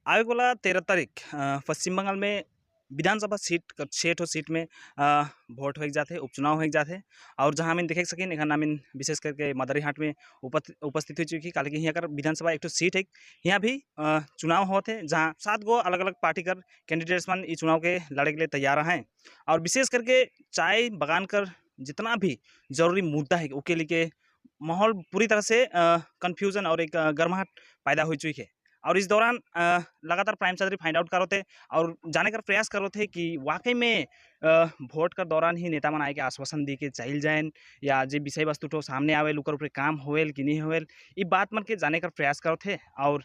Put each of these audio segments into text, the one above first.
आवे वाला 13 तारीख पश्चिम बंगाल में विधानसभा सीट 6 ठो सीट में वोट होइक जाथे, उपचुनाव होइक जाथे। और जहाँ हमिन देखेक सकिन एखन हमिन विशेष करके मदारीहाट में उपस्थित हो चुकी, काले कि यहाँ कर विधानसभा एक ठो सीट है। यहाँ भी चुनाव होथे, जहाँ 7 गो अलग अलग पार्टी कर कैंडिडेट्स मन इ चुनाव के लड़े के लिए तैयार हैं। और विशेष करके चाय बगान कर जितना भी जरूरी मुद्दा है उके लिए माहौल पूरी तरह से कन्फ्यूजन और एक गर्माहट पैदा हो चुकी है। और इस दौरान लगातार प्राइम चौधरी फाइंड आउट करो थे और जाने का प्रयास करो थे कि वाकई में वोट का दौरान ही नेता मन आए के आश्वासन दी के चल जाए, या जो विषय वस्तु तो सामने आवे ओकर ऊपर काम होएल कि नहीं होएल, ये बात मन के जाने का प्रयास करो थे। और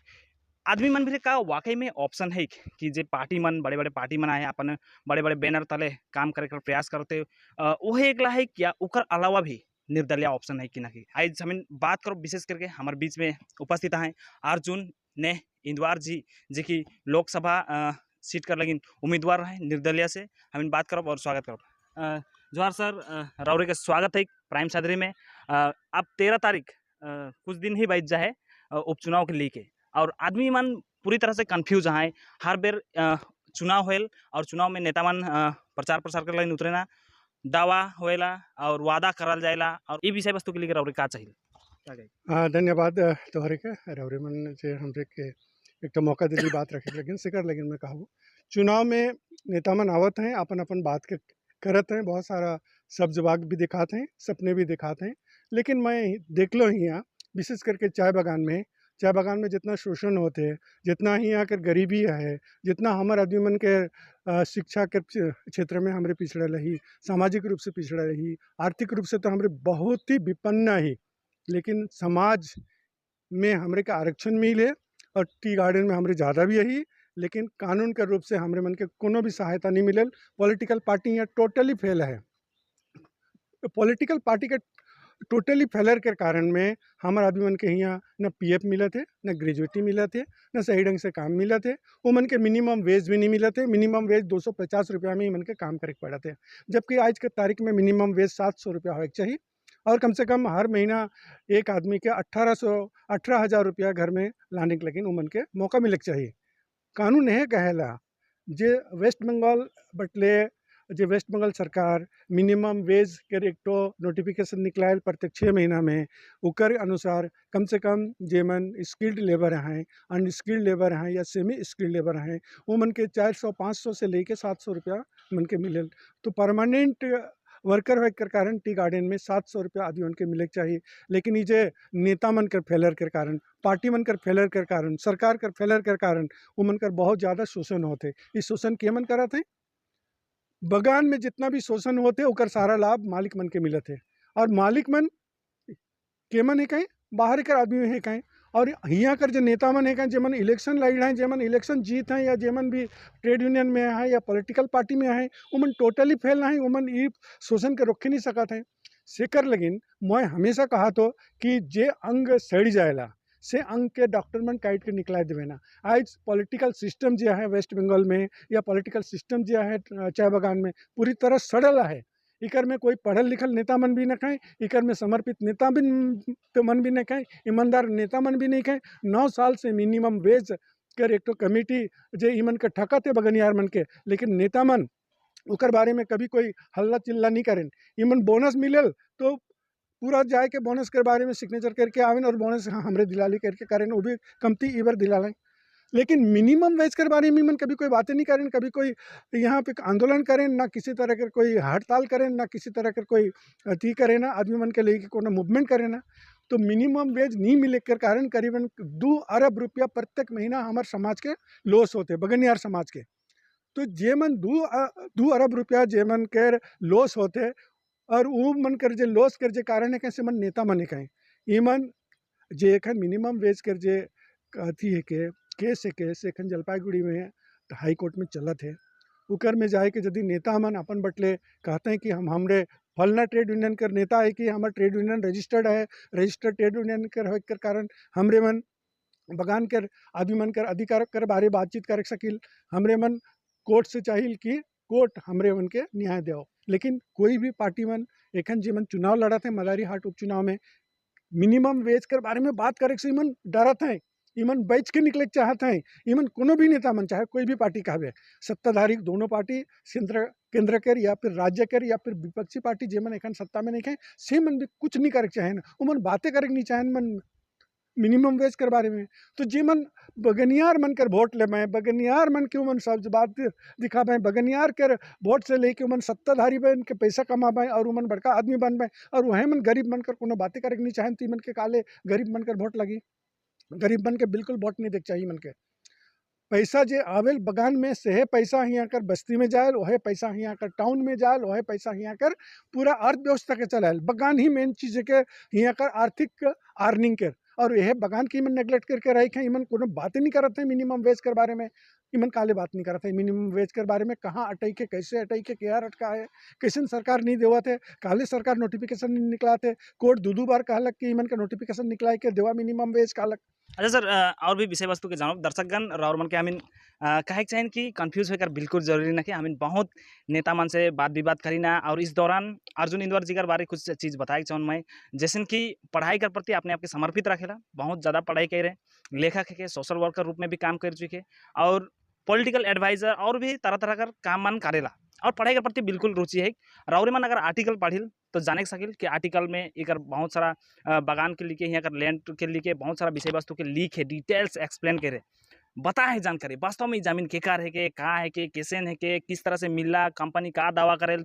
आदमी मन भी का वाकई में ऑप्शन है कि जे पार्टी मन बड़े बड़े पार्टी मन आए अपन बड़े बड़े बैनर तले काम करे कर प्रयास करते वह एकला है क्या उकर अलावा भी निर्दलीय ऑप्शन है कि नहीं। आज हम बात करो विशेष करके हमारे बीच में उपस्थित हैं अर्जुन ने इंदवार जी, जे कि लोकसभा सीट कर लगिन उम्मीदवार रहे निर्दलीय से। हम बात करब और स्वागत करब। जोहार सर, राउरे का स्वागत है प्राइम सादरी में। अब 13 तारीख कुछ दिन ही बच जाए उपचुनाव के लेके, और आदमी मन पूरी तरह से कन्फ्यूज है। हर बेर चुनाव होल और चुनाव में नेता मन प्रचार प्रसार कर लाइन उतरेना, दावा होएला और वादा करल जाएला, और ये विषय वस्तु के लिए राउरे का चाहिए। धन्यवाद तोहरे के रवरे मन जे हमरे के एक तो मौका दिली बात रखे लेकिन सिकर लेकिन मैं कहूँ चुनाव में नेता मन आवत हैं अपन अपन बात के करत हैं, बहुत सारा सब्ज बाग भी दिखाते हैं, सपने भी दिखाते हैं। लेकिन मैं देख लो ही यहाँ विशेष करके चाय बागान में जितना शोषण होते हैं, जितना ही यहाँ कर गरीबी है, जितना हमारे आदमी मन के शिक्षा के क्षेत्र में हमारे पिछड़ा रही, सामाजिक रूप से पिछड़ा रही, आर्थिक रूप से तो हमारे बहुत ही विपन्न ही, लेकिन समाज में हमरे का आरक्षण मिले और टी गार्डन में हमरे ज़्यादा भी यही, लेकिन कानून के रूप से हमरे मन के कोनो भी सहायता नहीं मिलल। पॉलिटिकल पार्टी यहाँ टोटली फेल है। पॉलिटिकल पार्टी के टोटली फेलर के कारण में हमारे आदमी मन के यहाँ न पीएफ मिला थे, न ग्रेजुएटी मिला थे, न सही ढंग से काम मिला थे। वो मन के मिनिमम वेज भी नहीं मिला थे। मिनिमम वेज 250 रुपया में ही मन के काम करे पड़ा थे, जबकि आज के तारीख में मिनिमम वेज 700 रुपया होना चाहिए। और कम से कम हर महीना एक आदमी के 18,000 रुपया घर में लाने के लेकिन उमन के मौका मिले चाहिए। कानून है कहेला जे वेस्ट बंगाल बटले जे वेस्ट बंगाल सरकार मिनिमम वेज के एक तो नोटिफिकेशन निकलायल प्रत्येक 6 महीना में, उकर अनुसार कम से कम जेमन स्किल्ड लेबर हैं, अनस्किल्ड लेबर हैं या सेमी स्किल्ड लेबर हैं, वो मन के 400-500 से लेके 700 रुपया मन के मिले। तो परमानेंट वर्कर होने के कारण टी गार्डन में 700 रुपया आदि उनके मिले चाहिए। लेकिन ये नेता मन कर फेलर के कारण, पार्टी मन कर फेलर के कारण, सरकार कर फेलर के कारण वो मन कर बहुत ज़्यादा शोषण होते। इस शोषण के मन करत हैं, बगान में जितना भी शोषण होते उकर सारा लाभ मालिक मन के मिलत है। और मालिक मन के मन है कहीं बाहर कर आदमी है कहीं, और यहाँ कर जो नेता मन है कहीं जेमन इलेक्शन लड़ हैं, जेमन इलेक्शन जीत हैं, या जेमन भी ट्रेड यूनियन में है या पॉलिटिकल पार्टी में है, उमन टोटली फेल हैं, उमन ये शोषण के रोके नहीं सकत हैं। सेकर लेकिन मैं हमेशा कहा तो कि जे अंग सड़ जाएला से अंग के डॉक्टर मन काट के निकला देवे ना। आज पॉलिटिकल सिस्टम जो है वेस्ट बंगाल में या पॉलिटिकल सिस्टम जो है चाय बागान में पूरी तरह सड़ल है। इकर में कोई पढ़ल लिखल नेता मन भी न कहें, इकर में समर्पित नेता भी मन भी नहीं कहें, ईमानदार नेता मन भी नहीं कहें। 9 साल से मिनिमम वेज कर एक तो कमेटी जे ईमन के ठकत है बगनियार मन के, लेकिन नेता मन उकर बारे में कभी कोई हल्ला चिल्ला नहीं करें। ईमन बोनस मिलल तो पूरा जाए के बोनस के बारे में सिग्नेचर करके आवें और बोनस हमरे दिलाली करके करें, वो भी कमती इबर दिला लें। लेकिन मिनिमम वेज के बारे में मन कभी कोई बातें नहीं करें, कभी कोई यहाँ पे आंदोलन करें, ना किसी तरह के कोई हड़ताल करें, ना किसी तरह के कोई अति करें, ना आदमी मन के लेके कोई मूवमेंट करें ना। तो मिनिमम वेज नहीं मिले के कारण करीबन 2 अरब रुपया प्रत्येक महीना हमारे समाज के लॉस होते, बगनियार समाज के। तो जेमन 2 अरब रुपया जेमन के लॉस होते, और वो मन कर जे लॉस कर जे कारण है कैसे मन नेता मन कहें ईमन जे एखन मिनिमम वेज कर जे अथी है के केस है केस एखन जलपाईगुड़ी में हाई कोर्ट में चलत है। उकर में जाए के यदि नेता मन अपन बटले कहते हैं कि हमरे फलना ट्रेड यूनियन कर नेता है कि हमारा ट्रेड यूनियन रजिस्टर्ड है, रजिस्टर्ड ट्रेड यूनियन कर कारण हमरे मन बगान कर आदमी मन कर अधिकार कर बारे बातचीत कर सकिल। हमरे मन कोर्ट से चाहिए कि कोर्ट हमरे मन के न्याय दो। लेकिन कोई भी पार्टी मन एखन जीवन चुनाव लड़त है मदारी हाट उपचुनाव में मिनिमम वेज के बारे में बात करे से मन डरत हैं इमन बैच के निकले चाहते हैं। इमन कोनो भी नेता मन चाहे कोई भी पार्टी कहवे, सत्ताधारी दोनों पार्टी केंद्र कर या फिर राज्य कर या फिर विपक्षी पार्टी जेमन एखन सत्ता में नहीं है, से मन भी कुछ नहीं करे चाहे, उमन बातें करे नहीं चाहे मन मिनिमम वेज के बारे में। तो जीमन बगनियार मन कर वोट ले मैं, बगनियार मन के उमन सब बात दिखा पाए, बगनियार कर वोट से लेके उमन सत्ताधारी बन के पैसा कमा पाए और उमन बड़का आदमी बन पाए, और वह मन गरीब मन कर कोनो बातें करे नहीं चाहे, तो इमन के काले गरीब मन कर वोट लगी। गरीब बन के बिल्कुल वोट नहीं देख चाहिए मन के। पैसा जे आवेल बगान में से पैसा यहाँ कर बस्ती में जाए, वह पैसा यहाँ कर टाउन में जाए, वह पैसा यहाँ कर पूरा अर्थव्यवस्था के चलाए। बगान ही मेन चीज़ है के यहाँ कर आर्थिक अर्निंग के, और यह बगान की इमन नेग्लेक्ट करके रखे हैं। इमन कोनो बातें नहीं करते हैं मिनिमम वेज के बारे में, इमन काले बात नहीं करते हैं मिनिमम वेज के बारे में, कहाँ अटई के कैसे अटई के क्या अटका है, कैसे सरकार नहीं देवा थे, काले सरकार नोटिफिकेशन नहीं निकला थे, कोर्ट दो बार कहलक कि इमन का नोटिफिकेशन निकला के देवा मिनिमम वेज कहलक। अच्छा सर, और भी विषय वस्तु के जानब दर्शकगण और मन के हमिन कहे चाहिए कि कंफ्यूज होकर बिल्कुल जरूरी ना कि हमिन बहुत नेता मन से बात विवाद करी ना, और इस दौरान अर्जुन इंदवर जी के बारे कुछ चीज़ बताए चाहूँ मैं, जैसे कि पढ़ाई के प्रति अपने आप के समर्पित रखेला, बहुत ज़्यादा पढ़ाई कर रहे, लेखक के सोशल वर्कर रूप में भी काम कर चुके, और पॉलिटिकल एडवाइजर और भी तरह तरह का काम मन करेला, और पढ़ाई के प्रति बिल्कुल रुचि है। और मन अगर आर्टिकल पढ़िल तो जाने सकिल कि आर्टिकल में एक बहुत सारा बागान के लिए यहाँ कर लैंड के लिए बहुत सारा विषय वस्तु के लिख है, डिटेल्स एक्सप्लेन करे, बता है जानकारी वास्तव में जमीन के कार है के कहाँ है के कैसे है के किस तरह से मिला, कंपनी का दावा करे,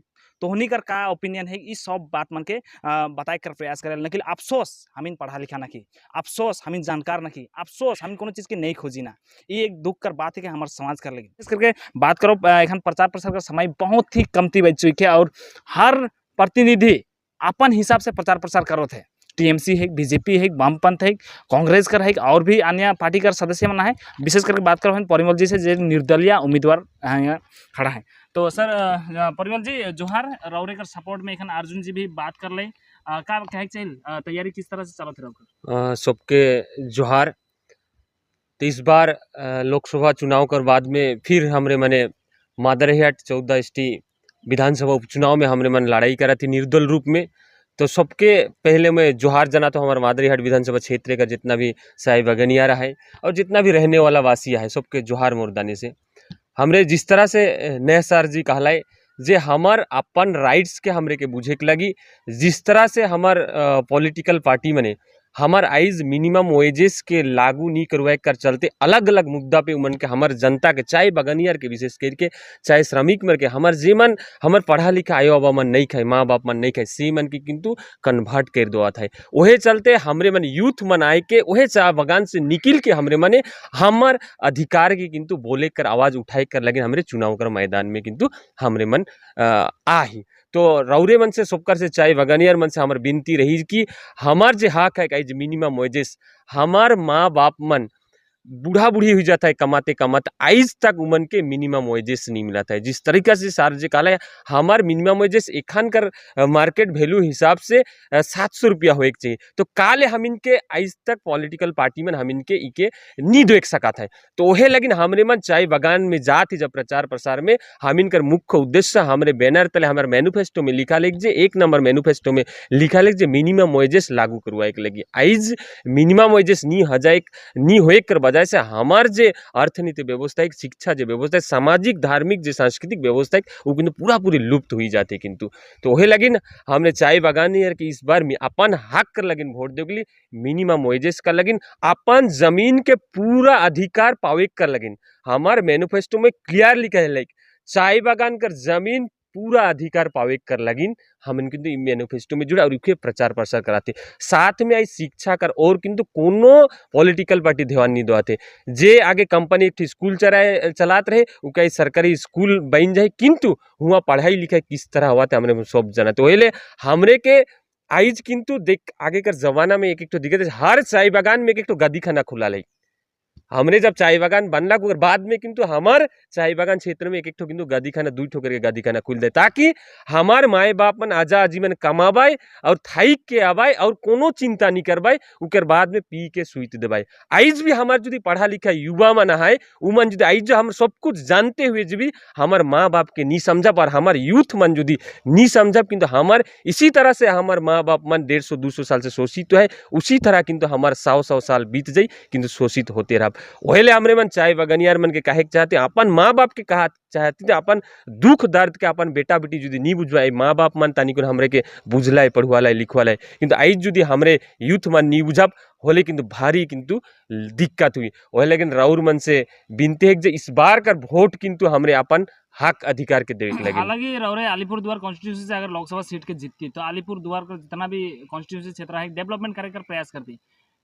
तोहनी कर का ओपिनियन है, इस सब बात मन के बताए कर प्रयास करे। लेकिन अफसोस हमीन पढ़ा लिखा ना की, अफसोस हमीन जानकार ना की, अफसोस हमीन कोनो चीज़ के नहीं खोजी ना, ये एक दुख कर बात है कि हमारे समाज कर लगी। इस करके बात करो एखन प्रचार प्रसार का समय बहुत ही कमती बच चुकी है, और हर प्रतिनिधि अपन हिसाब से प्रचार प्रसार करो थे। टीएमसी है, बीजेपी है, वामपंथ है, कांग्रेस कर है, और भी अन्य पार्टी का सदस्य मना है। विशेष करके बात करो परिमल जी से, जो निर्दलीय उम्मीदवार यहाँ खड़ा है। तो सर परिमल जी जोहार, रौरे कर सपोर्ट में एखन अर्जुन जी भी बात कर ले, का कहे चाहिए तैयारी किस तरह से चलत रहो? सबके जोहार। तो इस बार लोकसभा चुनाव कर बाद में फिर हमरे मने मादरहियाट 14 ST विधानसभा उपचुनाव में हमरे मन लड़ाई करा थी निर्दल रूप में। तो सबके पहले मैं जोहार जना तो हमारे मादरहियाट विधानसभा क्षेत्र का जितना भी साई बगनियारा है और जितना भी रहने वाला वासिया है, सबके जोहार मोरदाने से। हमरे जिस तरह से नए सर जी कहलाए जे हमार अपन राइट्स के हमरे के बुझे के लगी, जिस तरह से हमार पॉलिटिकल पार्टी मने हमार आइज मिनिमम वेजेस के लागू नहीं करवाए कर चलते अलग अलग मुद्दा पे उमन के हमार जनता के, चाहे बगनियार के विशेष करके, चाहे श्रमिक मर के, हमार जेमन हमार पढ़ा लिखा आयो बाबा मन नहीं खाए, माँ बाप मन नहीं खाए, सी मन की किंतु कन्वर्ट कर दो था। वहे चलते हमरे मन यूथ मन आए के वहे चाह बगान से निकल के हमरे मने हमार अधिकार की किंतु बोले कर आवाज उठाए कर लगे हमरे चुनाव कर मैदान में किंतु हमरे मन आही। तो रौरे मन से सबकर से चाहे बगनियार मन से हमार विनती रही कि हमार जे हक है जो मिनिमम वेजेस, हमार माँ बाप मन बूढ़ा बूढ़ी हो जाता है कमाते कमाते, आज तक उमन के मिनिमम वेजेस नहीं मिला था। जिस तरीका से सर जी कहला है हमार मिनिमम वेजेस एखान कर मार्केट वैल्यू हिसाब से 700 रुपया हो चाहिए, तो काले हम इनके आज तक पॉलिटिकल पार्टी में हम इनके इके नहीं देख सका था। तो वहे लगिन हमरे मन चाय बगान में जाती जब प्रचार प्रसार में हम इनकर मुख्य उद्देश्य हमारे बैनर तले हमारे मैनिफेस्टो में लिखा लिख जे, 1 नंबर मैनिफेस्टो में लिखा लिख जे मिनिमम वेजेस लागू करवाए के लगी। आज मिनिमम वेजेस नहीं हजाए नहीं होए कर बजाय से हमार जे अर्थनीति व्यवस्था है, शिक्षा जो व्यवस्था है, सामाजिक धार्मिक जो सांस्कृतिक व्यवस्था है वो किंतु पूरा पूरी लुप्त हुई जाती। किंतु तो वही लगिन हमने चाय बगानी है कि इस बार अपन हक कर लगिन वोट दे के लिए मिनिमम वेजेस का लगिन, अपन जमीन के पूरा अधिकार पावे कर लगिन। हमार मैनिफेस्टो में क्लियर लिखा है लाइक चाय बागान कर जमीन पूरा अधिकार पावे कर लगिन, हम इनके मैनिफेस्टो में जुड़ा और इनके प्रचार प्रसार कराते। साथ में आई शिक्षा कर और किंतु कोनो पॉलिटिकल पार्टी ध्यान नहीं देते। जे आगे कंपनी एक स्कूल चलात रहे वो कहीं सरकारी स्कूल बन जाए, किंतु हुआ पढ़ाई लिखाई किस तरह हुआ था हमने सब जाना। तो वही हमरे के आइज किंतु देख आगे कर जमाना में एक तो दिक्कत हर चाय बागान में एक तो गदी खाना खुला लाई, हमरे जब चाय बागान बनला के बाद में किंतु हमार चाय बागान क्षेत्र में एक ठो किंतु गादी खाना 2 ठो करके गादी खाना खुल दे, ताकि हमार माए बाप मन आजा आजीवन कमाबाई और थाइक के आबाई और कोनो चिंता नहीं करबाई, उकर बाद में पी के सुइत देबाई। आइज भी हमार यदि पढ़ा लिखा युवा मन है उमन यदि आइज हम सब कुछ जानते हुए भी हमार माँ बाप के नहीं समझब और हमार यूथ मन यदि नहीं समझब, किंतु हमार इसी तरह से हमार माँ बाप मन 150-200 साल से शोषित है, उसी तरह किंतु हमार 100 साल बीत जाई किंतु शोषित होते रह। वही हमरे मन चाय बगनियार मन के कहे चाहते अपन माँ बाप के कहा चाहते अपन दुख दर्द के अपन बेटा बेटी यदि नहीं बुझवाए, माँ बाप मन तनिक हमरे के बुझलाए पढ़वालाए लिखवालाए, किंतु आइज यदि हमरे यूथ मन नहीं बुझब होले किंतु भारी किंतु दिक्कत हुई। वही लेकिन राउर मन से बिनते है कि इस बार का वोट किंतु हमरे अपन हक अधिकार के देवे लगे। हालांकि रौरे अलीपुरद्वार कॉन्स्टिट्यूंसी से अगर लोकसभा सीट के जीतती तो अलीपुरद्वार का जितना भी कॉन्स्टिट्यूंसी क्षेत्र है डेवलपमेंट करे कर प्रयास करती,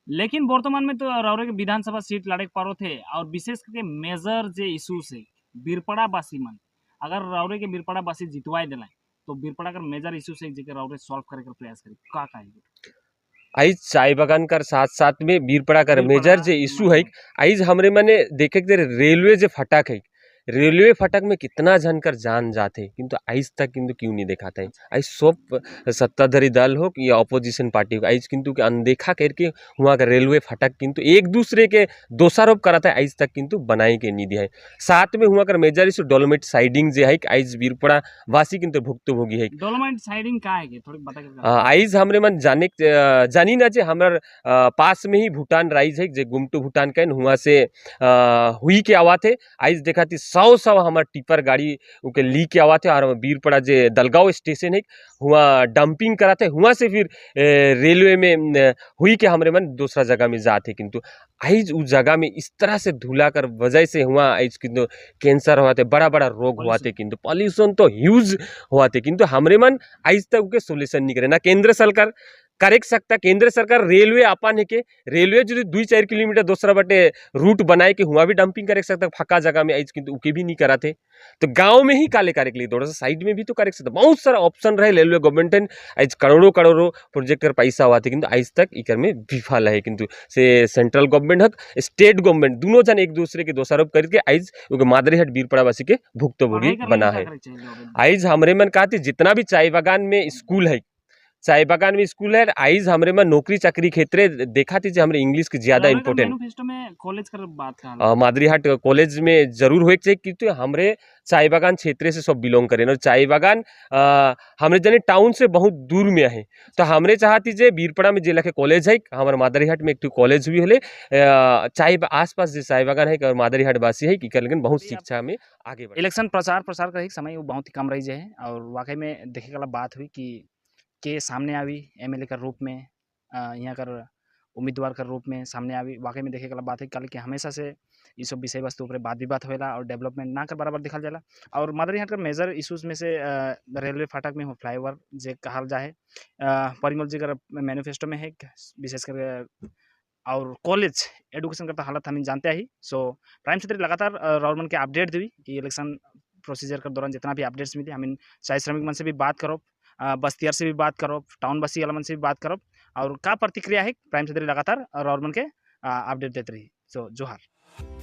लेकिन वर्तमान में तो रौरे के विधानसभा सीट लड़े पारो थे और विशेष करके मेजर जे इशू से बीरपड़ा बासी मन अगर रौरे के बीरपड़ा बासी जितवाए दिलाए तो बीरपड़ा का मेजर इशू से जेकर रौरे सॉल्व करे कर प्रयास करी का कहेंगे। आइज चाय बगान कर साथ साथ में बीरपड़ा कर मेजर जे इशू है, आइज हमरे मने देखे रेलवे जे फटक है, रेलवे फटक में कितना जन कर जान जाते किंतु आइज तक किंतु क्यों नहीं दिखाता है। आइज सब सत्ताधारी दल हो या अपोजिशन पार्टी हो आइज किंतु अनदेखा करके वहाँ का रेलवे फटक किंतु एक दूसरे के दोषारोप कराता है, आइज तक किंतु बनाए के नहीं दिया है। साथ में वहाँ का मेजर इशू डोलोमाइट साइडिंग जे है आइज बीरपड़ा वासी किंतु भुक्तभोगी है। डोलोमाइट साइडिंग का है थोड़ी बता आइज हमरे मन जानी ना जे हमार पास में ही भूटान राइज है जे गुमटू भूटान का हुआ से हुई के आवा थे। आइज देखा थी 100 हमार टिपर गाड़ी उके ली के आवा थे और बीरपड़ा जे दलगांव स्टेशन है हुआ डंपिंग करा थे, हुआ से फिर रेलवे में हुई के हमरे मन दूसरा जगह में जाते, किंतु आइज उस जगह में इस तरह से धुला कर वजह से हुआ आइज किंतु कैंसर हुआ थे, बड़ा बड़ा रोग हुआ थे, किंतु पॉल्यूशन तो ह्यूज हुआ थे, किंतु हमरे मन आइज तक उके सोल्यूशन नहीं करे ना केंद्र सरकार करेक्ट सकता। केंद्र सरकार रेलवे अपन है के रेलवे जो 2-4 किलोमीटर दूसरा बटे रूट बनाए के हुआ भी डंपिंग करे सकता फका जगह में आइज किंतु उके भी नहीं कराते, तो गांव में ही काले करे के लिए थोड़ा सा साइड में भी तो करे सकता। बहुत सारा ऑप्शन रहे रेलवे गवर्नमेंट आइज करोड़ों प्रोजेक्ट कर पैसा हुआ थे, किंतु आइज तक इकर में विफल है। किंतु से सेंट्रल गवर्नमेंट हक स्टेट गवर्नमेंट दोनों जन एक दूसरे के दोषारोप करके आइज मादरीहाट बीरपड़ावासी के भुक्तभोगी बना है। आइज हमरे मन कहते जितना भी चाय बागान में स्कूल है, चाय बागान में स्कूल है, आइज हमरे में नौकरी चाकरी क्षेत्र देखा थी हमरे इंग्लिश की ज्यादा इम्पोर्टेंट कॉलेज कर बात मादरीहाट कॉलेज में जरूर हो चाहिए, क्योंकि हमरे चाय बागान क्षेत्र से सब बिलोंग करें और चाय बागान हमरे जने टाउन से बहुत दूर में है, तो हमरे चाहती जे बीरपड़ा में जे लखे कॉलेज है हमारे मादरीहाट में एक कॉलेज भी होले चाय आसपास जो चाय बागान है और मादरीहाट वासी है कि लेकिन बहुत शिक्षा में आगे बढ़े। इलेक्शन प्रचार प्रसार का समय वो बहुत ही कम रही है और वाकई में देखे वाला बात हुई कि के सामने आवी एमएलए का रूप में यहाँ कर उम्मीदवार का रूप में सामने आवी, वाकई में देखे वाला बात है कल कि हमेशा से ये सब विषय वस्तु पर बात विवाद होला और डेवलपमेंट ना कर बराबर दिखा जाला। और मादरीहाट का मेजर इशूज़ में से रेलवे फाटक में हो फ्लाईओवर जे कहल जाए परिमल जी का मैनिफेस्टो में है विशेष कर, और कॉलेज एडुकेशन का तो हालत हम जानते ही। सो प्राइम क्षेत्र लगातार राउरमन के अपडेट दी इलेक्शन प्रोसीजर के दौरान जितना भी अपडेट्स मिली हम चाहे श्रमिक मन से भी बात करो, बस्तियार से भी बात करो, टाउन बस्ती वाला मन से भी बात करो और क्या प्रतिक्रिया है प्राइम क्षेत्र लगातार राउरमन के अपडेट देते रही। सो जोहार।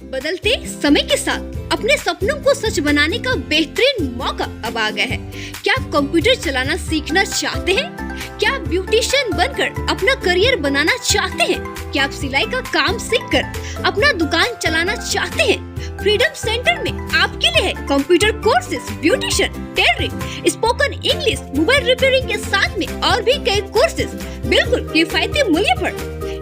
बदलते समय के साथ अपने सपनों को सच बनाने का बेहतरीन मौका अब आ गया है। क्या आप कंप्यूटर चलाना सीखना चाहते हैं? क्या आप ब्यूटिशियन बनकर अपना करियर बनाना चाहते हैं? क्या आप सिलाई का काम सीखकर अपना दुकान चलाना चाहते हैं? फ्रीडम सेंटर में आपके लिए है computer courses, beautician, tailoring, spoken English, mobile repairing के साथ में और भी कई कोर्सेज बिल्कुल किफायती मूल्य पर।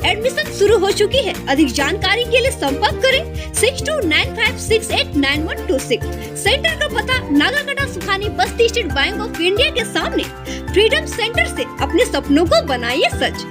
एडमिशन शुरू हो चुकी है। अधिक जानकारी के लिए संपर्क करें 6295689126। सेंटर का पता नागाकटा सुखानी बस्ती स्टेट बैंक ऑफ इंडिया के सामने। फ्रीडम सेंटर से अपने सपनों को बनाइए सच।